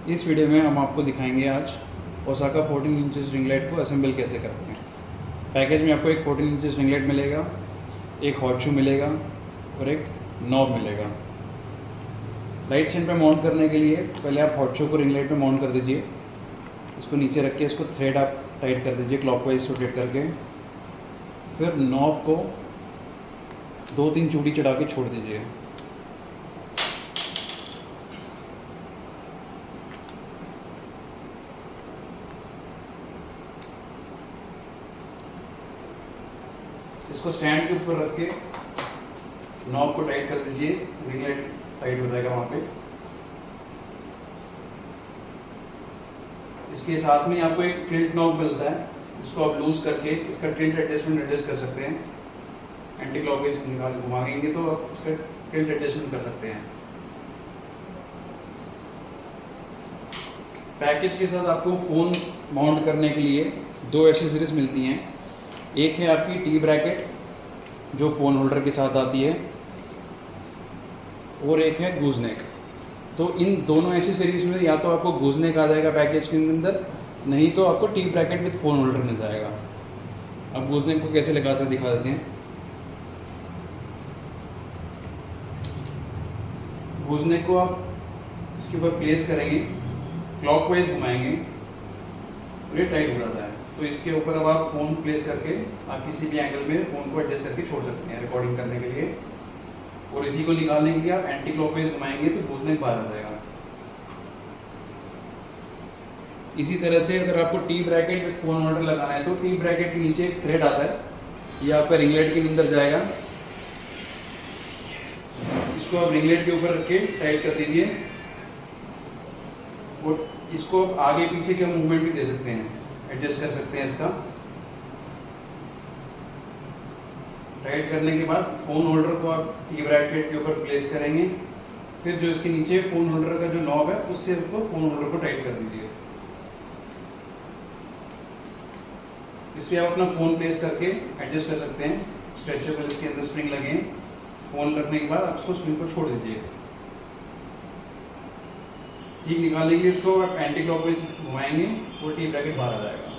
इस वीडियो में हम आपको दिखाएंगे आज ओसाका 14 इंचेस रिंग लाइट को असेंबल कैसे करते हैं। पैकेज में आपको एक 14 इंचेस रिंग लाइट मिलेगा, एक हॉट शू मिलेगा और एक नॉब मिलेगा। लाइट स्टैंड पे माउंट करने के लिए पहले आप हॉट शू को रिंग लाइट पे माउंट कर दीजिए। इसको नीचे रख के इसको थ्रेड आप टाइट कर दीजिए क्लॉकवाइज रोटेट करके। फिर नॉब को 2-3 चूड़ी चढ़ा के छोड़ दीजिए। इसको स्टैंड के ऊपर रख के नॉब को टाइट कर दीजिए, रिंग लाइट टाइट हो जाएगा वहाँ पे। इसके साथ में आपको एक टिल्ट नॉब मिलता है, जिसको आप लूज करके इसका टिल्ट एडजस्टमेंट एडजस्ट कर सकते हैं। एंटी क्लॉकवाइज निकाल घुमाएंगे तो आप इसका टिल्ट एडजस्टमेंट कर सकते हैं। पैकेज के साथ आपको फ़ोन माउंट करने के लिए 2 एक्सेसरीज मिलती हैं। एक है आपकी टी ब्रैकेट जो फ़ोन होल्डर के साथ आती है, और एक है गूजनेक। तो इन दोनों एक्सेसरीज में या तो आपको गूजनेक आ जाएगा पैकेज के अंदर, नहीं तो आपको T bracket with phone holder मिल जाएगा। अब गूजनेक को कैसे लगाते हैं दिखा देते हैं। गूजनेक को आप इसके ऊपर प्लेस करेंगे, क्लॉकवाइज घुमाएंगे तो ये टाइट हो जाता है। तो इसके ऊपर अब आप फ़ोन प्लेस करके आप किसी भी एंगल में फ़ोन को एडजस्ट करके छोड़ सकते हैं रिकॉर्डिंग करने के लिए। और इसी को निकालने के लिए आप एंटी क्लॉकवाइज घुमाएंगे तो गूजनेक बाहर आ जाएगा। इसी तरह से अगर आपको T bracket with phone holder लगाना है तो टी ब्रैकेट के नीचे एक थ्रेड आता है, ये आपका रिंग लाइट के अंदर जाएगा। इसको आप रिंग लाइट के ऊपर रख के टाइट कर दीजिए, और इसको आप आगे पीछे के मूवमेंट भी दे सकते हैं, एडजस्ट कर सकते हैं। इसका टाइट करने के बाद फ़ोन होल्डर को आप टी ब्रैकेट के ऊपर प्लेस करेंगे। फिर जो इसके नीचे फ़ोन होल्डर का जो नॉब है उससे उसको फ़ोन होल्डर को टाइट कर दीजिए। इस पर आप अपना फ़ोन प्लेस करके एडजस्ट कर सकते हैं। स्ट्रेचेबल इसके अंदर स्प्रिंग लगे हैं। फ़ोन रखने के बाद आप उसको स्प्रिंग को छोड़ दीजिए। ठीक निकालने के लिए इसको आप एंटी क्लॉकवाइज घुमाएंगे और टी ब्रैकेट बाहर आ जाएगा।